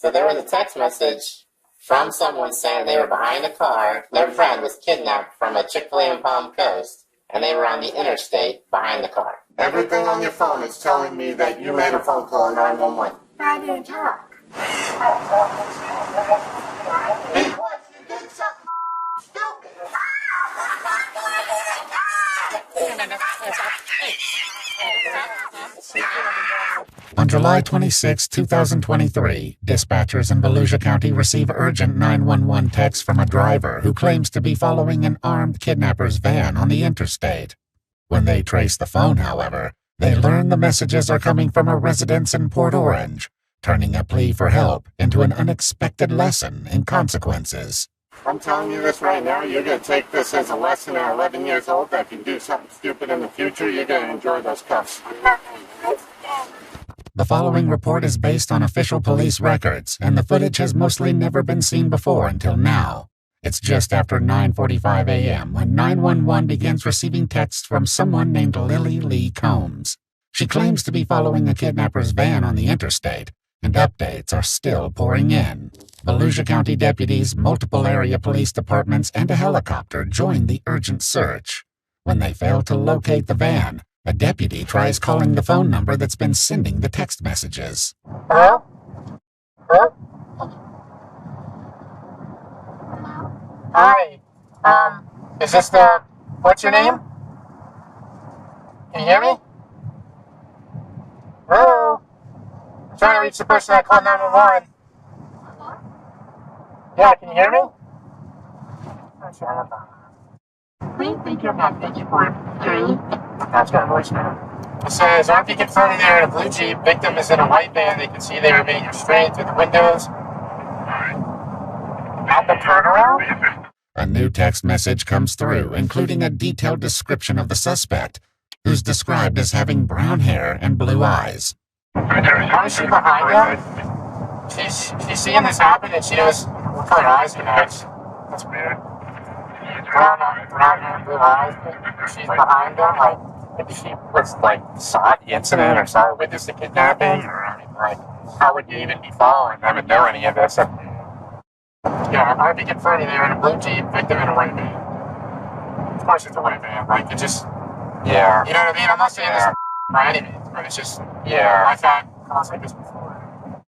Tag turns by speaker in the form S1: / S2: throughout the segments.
S1: So there was a text message from someone saying they were behind a car. Their friend was kidnapped from a Chick-fil-A in Palm Coast, and they were on the interstate behind the car.
S2: Everything on your phone is telling me that you made a phone call to 911.
S3: I didn't talk.
S2: Because you did something stupid.
S4: On July 26, 2023, dispatchers in Volusia County receive urgent 911 text from a driver who claims to be following an armed kidnapper's van on the interstate. When they trace the phone, however, they learn the messages are coming from a residence in Port Orange, turning a plea for help into an unexpected lesson in consequences.
S2: I'm telling you this right now, you're going to take this as a lesson at 11 years old that if you do something stupid in the future, you're going to enjoy those cuffs.
S4: The following report is based on official police records, and the footage has mostly never been seen before until now. It's just after 9:45 a.m. when 911 begins receiving texts from someone named Lily Lee Combs. She claims to be following a kidnapper's van on the interstate, and updates are still pouring in. Volusia County deputies, multiple area police departments, and a helicopter join the urgent search. When they fail to locate the van, a deputy tries calling the phone number that's been sending the text messages.
S1: Hello? Hello? Hi. Is this the... What's your name? Can you hear me? Hello? I'm trying to reach the person that called 911. Yeah, can you hear me?
S3: Please leave your message for 3.
S1: That's got a voicemail. It says, RP confirming they are in a blue Jeep. Victim is in a white van. They can see they are being restrained through the windows. At the turnaround?
S4: A new text message comes through, including a detailed description of the suspect, who's described as having brown hair and blue eyes.
S1: How is she behind you? She's seeing this happen and she knows what color eyes he has. That's weird. Brown hair and blue eyes, but she's behind him, like, maybe she was, like, saw the incident or saw or witnessed the kidnapping, or, I mean, like, how would you even be following them and know any of this? Yeah, I'd be confirming they were in a blue Jeep, victim in a white van. Of course it's a white van, like, it just, yeah. You know what I mean? I'm not saying this by any means, but it's just, yeah, I've had calls like this before.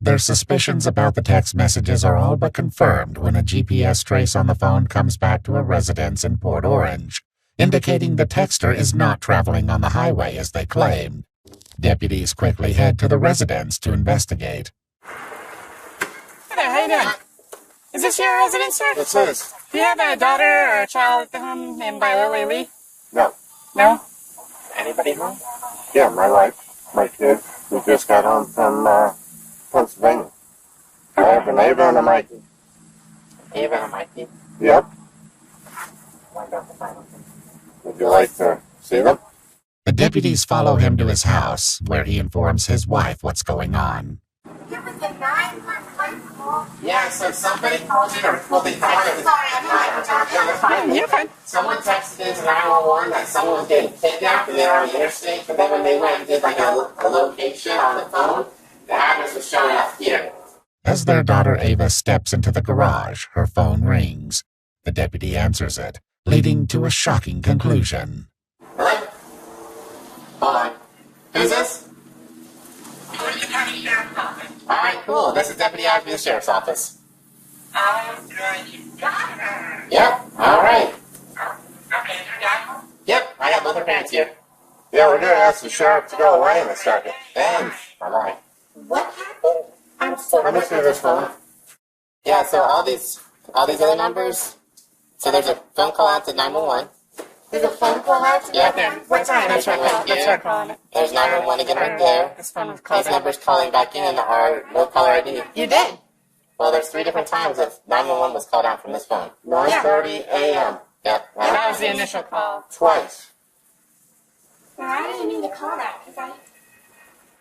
S4: Their suspicions about the text messages are all but confirmed when a GPS trace on the phone comes back to a residence in Port Orange, indicating the texter is not traveling on the highway as they claimed. Deputies quickly head to the residence to investigate.
S5: Hey there, how you doing? Is this your residence, sir?
S2: This is.
S5: Do you have a daughter or a child named by Lily Lee?
S2: No.
S5: No?
S1: Anybody home?
S2: Yeah, my wife, my kid. We just got home from Pennsylvania. I have an Ava and a Mikey.
S1: Ava and Mikey?
S2: Yep.
S1: Wind up the final thing.
S2: Would you like to see them?
S4: The deputies follow him to his house, where he informs his wife what's going on.
S3: There was a 911 call.
S1: Yeah, so somebody called in, or, well, they texted.
S3: Sorry, I'm not talking.
S1: Yeah, that's fine.
S5: You're fine.
S1: Someone texted into 911 that someone was getting kidnapped and they were on the interstate, but then when they went and did like a location on the phone, the address was showing up here.
S4: As their daughter Ava steps into the garage, her phone rings. The deputy answers it, leading to a shocking conclusion.
S1: Hello? Hold on. Who's this?
S3: Volusia County Sheriff's Office.
S1: Alright, cool. This is Deputy Ivy of the Sheriff's Office.
S3: His daughter.
S1: Yep, alright.
S3: Okay, is your dad home?
S1: Yep, I got both her parents here.
S2: Yeah, we're going to ask the sheriff to go away in a second.
S1: Thanks. Bye-bye.
S3: What happened? I'm so
S2: Let me see this phone.
S1: Yeah, so all these other numbers, so there's a phone call out to 911.
S3: There's a phone call out to
S1: Yeah.
S5: There.
S3: What time?
S5: That's her call. That's her calling it.
S1: There's 911 again right there.
S5: This phone was called
S1: These numbers calling back in are no caller ID.
S5: You did?
S1: Well, there's 3 different times that 911 was called out from this phone.
S2: 9:30 a.m.
S1: Yep.
S5: That was the initial call.
S2: Twice.
S3: Well, I didn't mean to call that because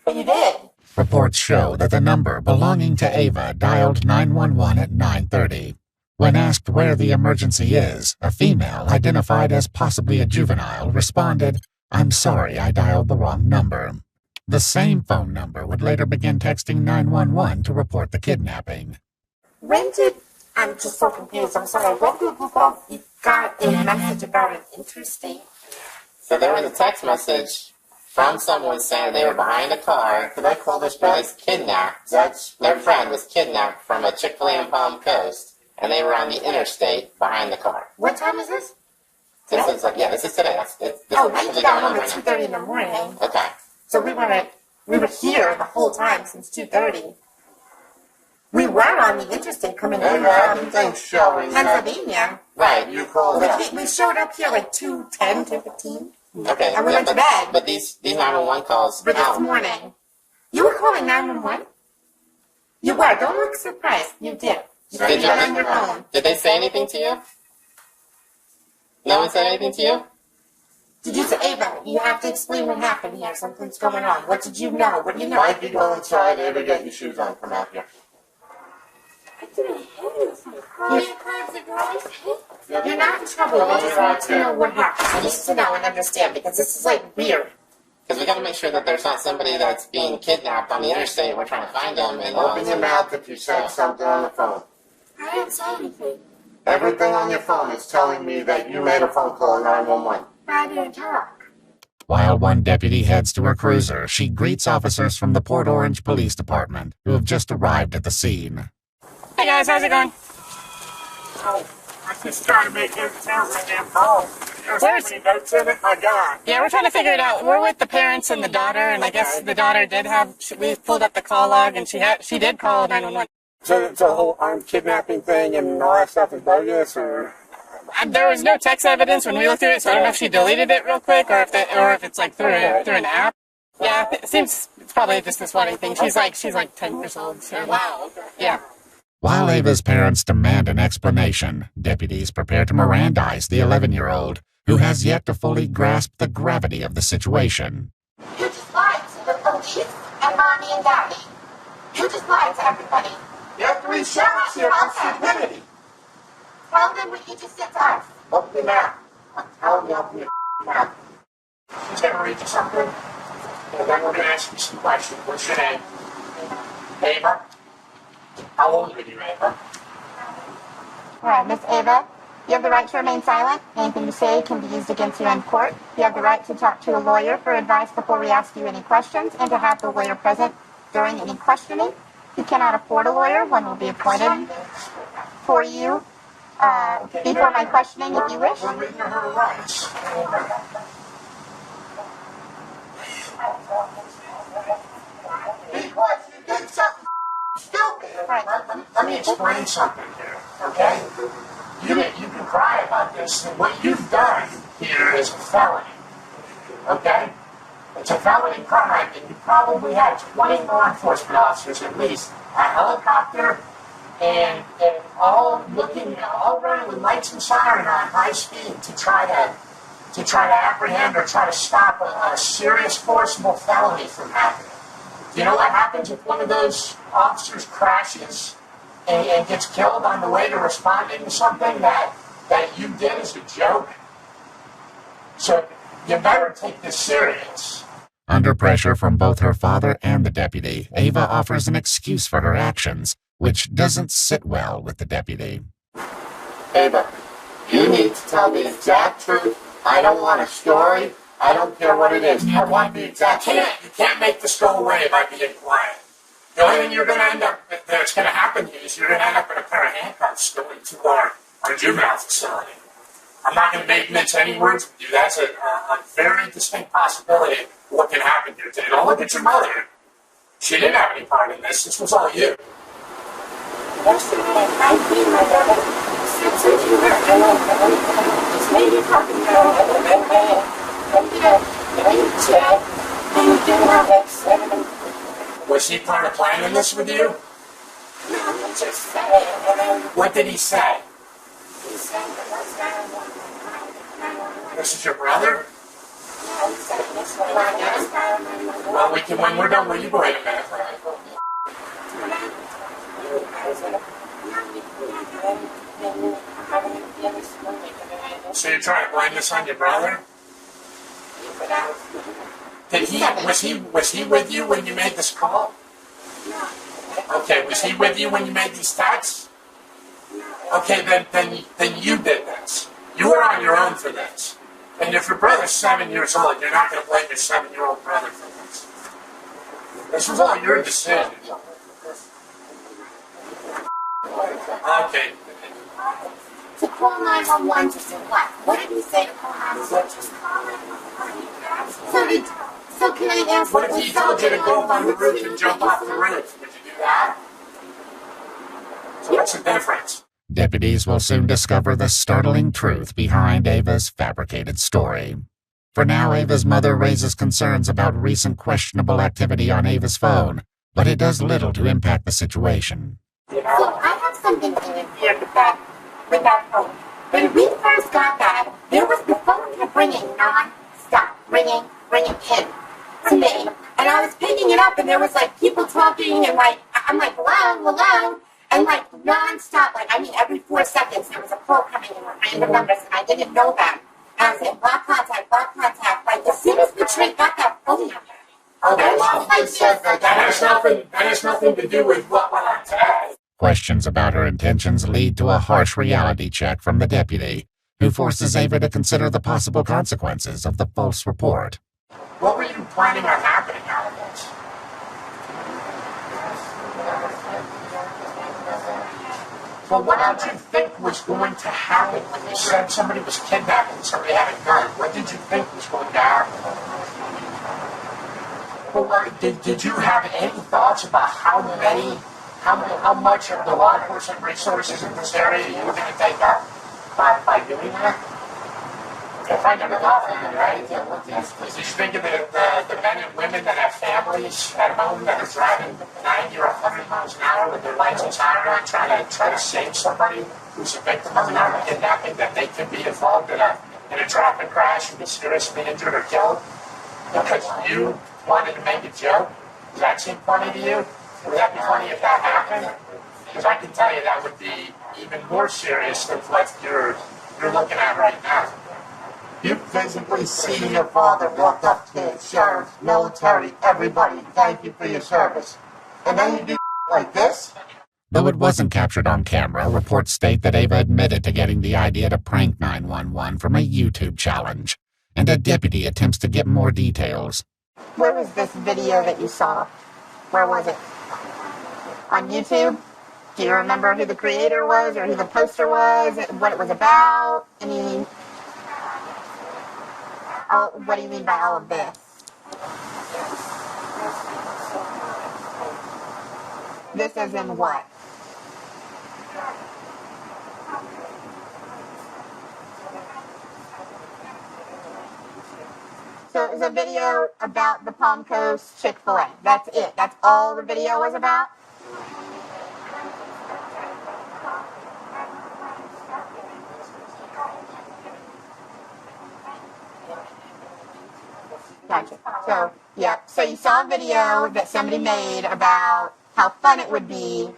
S5: But you did.
S4: Reports show that the number belonging to Ava dialed 911 at 9:30. When asked where the emergency is, a female identified as possibly a juvenile responded, "I'm sorry I dialed the wrong number." The same phone number would later begin texting 911 to report the kidnapping.
S3: I'm just so confused. I'm sorry. When did you guys got a message about an interstate?
S1: So there was a text message from someone saying they were behind a car.
S2: Could I call this
S1: It
S2: back?
S1: was kidnapped. Their friend was kidnapped from a Chick-fil-A on Palm Coast, and they were on the interstate behind the car.
S3: What time is this?
S1: This is this is today. This
S3: We got home at 2:30 in the morning.
S1: Okay.
S3: So we were here the whole time since 2:30. We were on the interstate coming in from
S2: Everything's showing that
S3: Pennsylvania.
S1: Right.
S2: you called that.
S3: We showed up here like 2:10, 2:15.
S1: Okay.
S3: And we went to bed.
S1: But these 911 calls.
S3: But this morning, you were calling 911? You were. Don't look surprised. You did. You
S1: Did
S3: did
S1: you?
S3: it on your phone.
S1: Did they say anything to you? No one said anything to you?
S3: Did you say, Ava, you have to explain what happened here. Something's going on. What did you know? What do you know?
S2: Mikey, go inside. Ava, get your shoes on. Come out here.
S3: You're not in trouble. I just want to know what happened. I need to know and understand because this is like weird.
S1: Because we got to make sure that there's not somebody that's being kidnapped on the interstate. We're trying to find them. And
S2: Open your mouth if you said something on the phone.
S3: I didn't say anything.
S2: Everything on your phone is telling me that you made a phone call to 911.
S3: I didn't talk.
S4: While one deputy heads to her cruiser, she greets officers from the Port Orange Police Department, who have just arrived at the scene.
S5: Hey guys, how's it going?
S2: I just trying to make it sound like damn phone.
S5: Where's-
S2: notes in it? I got.
S5: Yeah, we're trying to figure it out. We're with the parents and the daughter, and I guess the daughter did have. We pulled up the call log, and she did call 911.
S2: So it's a whole armed kidnapping thing and all that stuff is bogus, or?
S5: There was no text evidence when we looked through it, so I don't know if she deleted it real quick or if it's like through an app. Yeah, it seems it's probably just this one thing. She's like 10 years old. So,
S2: Wow.
S5: yeah.
S4: While Ava's parents demand an explanation, deputies prepare to Mirandize the 11-year-old, who has yet to fully grasp the gravity of the situation.
S3: You just lied to the police and mommy and daddy. You just lied to everybody.
S2: You have to show us your stupidity.
S3: Tell them what you just said to us.
S2: Open your mouth. I'm telling you, open your mouth.
S1: She's going to read you something, and then we're going to ask you some questions. What's your name? Ava? How old are you, Ava?
S3: All right, Miss Ava, you have the right to remain silent. Anything you say can be used against you in court. You have the right to talk to a lawyer for advice before we ask you any questions and to have the lawyer present during any questioning. If you cannot afford a lawyer, one will be appointed for you before my questioning if you wish.
S1: We're reading her rights.
S2: Because you did something stupid.
S3: Right.
S1: Let me explain something here, okay? You can cry about this. What you've done here is a felony, okay? It's a felony crime, and you probably had 20 law enforcement officers at least, a helicopter, and all running with lights and siren on high speed to try to apprehend or try to stop a serious forcible felony from happening. Do you know what happens if one of those officers crashes and gets killed on the way to responding to something that you did as a joke? So you better take this serious.
S4: Under pressure from both her father and the deputy, Ava offers an excuse for her actions, which doesn't sit well with the deputy.
S2: Ava, you need to tell the exact truth. I don't want a story. I don't care what it is. I want the exact truth.
S1: You can't make this go away by being quiet. The only thing that's going to happen to you is you're going to end up in a pair of handcuffs going to our juvenile facility. I'm not going to mince any words with you. That's a very distinct possibility of what can happen here today. Don't look at your mother. She didn't have any part in this. This was all you.
S3: Yesterday, I beat my brother. Since you were it's maybe talking about
S1: Was he part of planning this with you?
S3: No, just saying.
S1: What did he say?
S3: He said that was 911.
S1: This is your brother?
S3: Yeah, he said this was 911.
S1: Well, when we're done, will you wait a minute? So you're trying to blame this on your brother? Was he with you when you made this call? Okay, was he with you when you made these texts? Okay, then you did this. You were on your own for this. And if your brother's 7 years old, you're not going to blame your 7-year-old brother for this. This was all your decision. Okay.
S3: To call 911 to say what? What did he say to call 911? So can I ask?
S1: What if he told you to go up on the roof and jump off the roof? Would you do that? So what's the difference?
S4: Deputies will soon discover the startling truth behind Ava's fabricated story. For now, Ava's mother raises concerns about recent questionable activity on Ava's phone, but it does little to impact the situation.
S3: So I have something to interfere with that phone. When we first got that, the phone kept ringing non-stop, ringing in to me. And I was picking it up, and there was like people talking, and like I'm like hello, and like non-stop, like every 4 seconds there was a call coming in with random numbers, and I didn't know that. And I was saying block contact. Like as soon as the trick got that phone number.
S1: Oh, that has nothing to do with what went on today.
S4: Questions about her intentions lead to a harsh reality check from the deputy, who forces Ava to consider the possible consequences of the false report.
S1: What were you planning on happening out of this? Well, what did you think was going to happen when you said somebody was kidnapped and somebody had a gun? What did you think was going to happen? Well, did you have any thoughts about how much of the law enforcement resources in this area you were going to take up by doing that? If I never thought of it, right? Is you think of the men and women that have families at home that are driving 90 or 100 miles an hour with their lights on, trying to save somebody who's a victim of an armed kidnapping, that they could be involved in a traffic crash and be seriously injured or killed because you wanted to make a joke? Does that seem funny to you? Would that be funny if that happened? Because I can tell you that would be even more serious than what you're looking at right now.
S2: You physically see your father walk up to sheriff, military, everybody, thank you for your service. And then you do like this?
S4: Though it wasn't captured on camera, reports state that Ava admitted to getting the idea to prank 911 from a YouTube challenge, and a deputy attempts to get more details.
S3: Where was this video that you saw? Where was it? On YouTube? Do you remember who the creator was or who the poster was, what it was about? What do you mean by all of this? This is in what? So it was a video about the Palm Coast Chick-fil-A. That's it. That's all the video was about? Gotcha. So, yeah. So you saw a video that somebody made about how fun it would be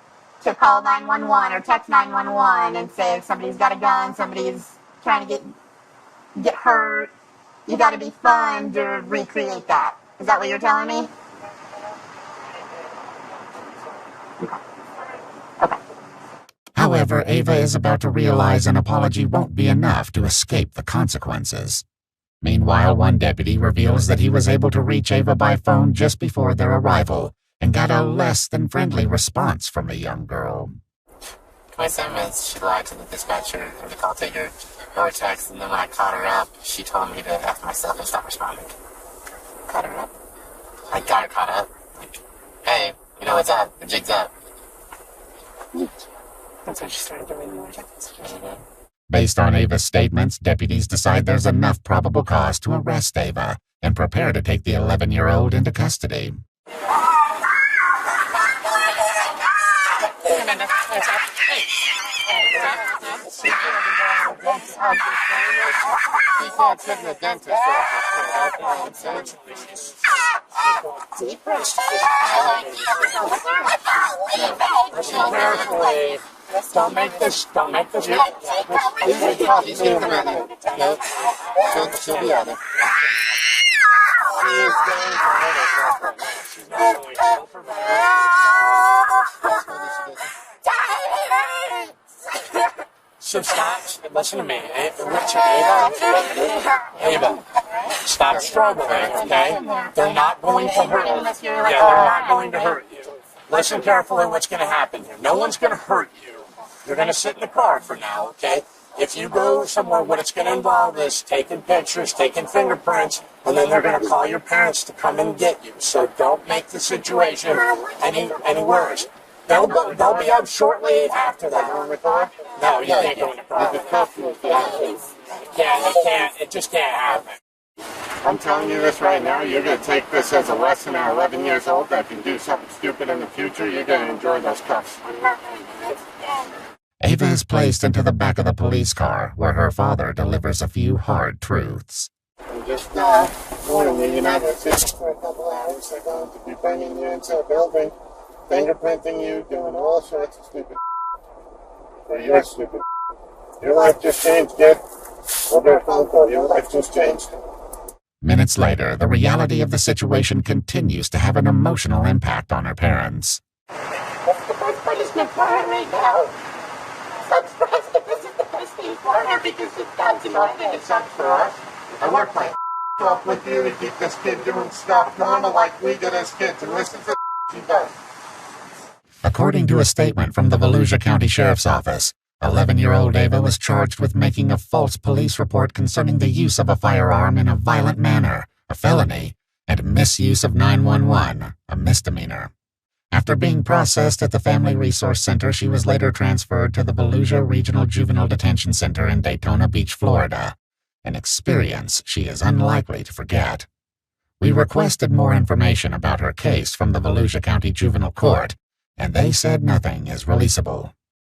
S3: to call 911 or text 911 and say if somebody's got a gun, somebody's trying to get hurt. You got to be fun to recreate that. Is that what you're telling me? Okay.
S4: However, Ava is about to realize an apology won't be enough to escape the consequences. Meanwhile, one deputy reveals that he was able to reach Ava by phone just before their arrival and got a less than friendly response from the young girl.
S5: My sentiments, she lied to the dispatcher or the call taker or text, and then when I caught her up, she told me to F myself and stop responding. Caught her up? I got her caught up. Like, hey, you know what's up? The jig's up. That's when she started giving me more text.
S4: Based on Ava's statements, deputies decide there's enough probable cause to arrest Ava and prepare to take the 11-year-old into custody.
S1: Don't make this.
S5: She'll be out there.
S1: is going to hurt herself right now. She's not going to help her violence. So stop, listen to me. What's your 𝘰𝘰𝘍𝑺? Stop struggling, okay? They're not going to hurt you. Yeah, they're not going to hurt you. Listen carefully what's going to happen here. No one's going to hurt you. You're going to sit in the car for now, okay? If you go somewhere, what it's going to involve is taking pictures, taking fingerprints, and then they're going to call your parents to come and get you. So don't make the situation any worse. They'll be up shortly after that. No, you can't go in the car. You can't. It just can't happen.
S6: I'm telling you this right now, you're going to take this as a lesson at 11 years old that if you do something stupid in the future, you're going to enjoy those cuffs.
S4: Ava is placed into the back of the police car, where her father delivers a few hard truths.
S6: I'm just warning you, you're not going to sit for a couple hours. They're going to be bringing you into a building, fingerprinting you, doing all sorts of stupid for your stupid. Your life just changed, kid. We'll do a phone call. Your life just changed.
S4: Minutes later, the reality of the situation continues to have an emotional impact on her parents.
S2: That's the best punishment for her right now. Such stress that this is the best thing for her because it's done to her and it's done for us.
S6: I work my off with you to keep this kid doing stuff normal like we did as kids, and listen to the she does.
S4: According to a statement from the Volusia County Sheriff's Office, 11-year-old Ava was charged with making a false police report concerning the use of a firearm in a violent manner, a felony, and misuse of 911, a misdemeanor. After being processed at the Family Resource Center, she was later transferred to the Volusia Regional Juvenile Detention Center in Daytona Beach, Florida, an experience she is unlikely to forget. We requested more information about her case from the Volusia County Juvenile Court, and they said nothing is releasable.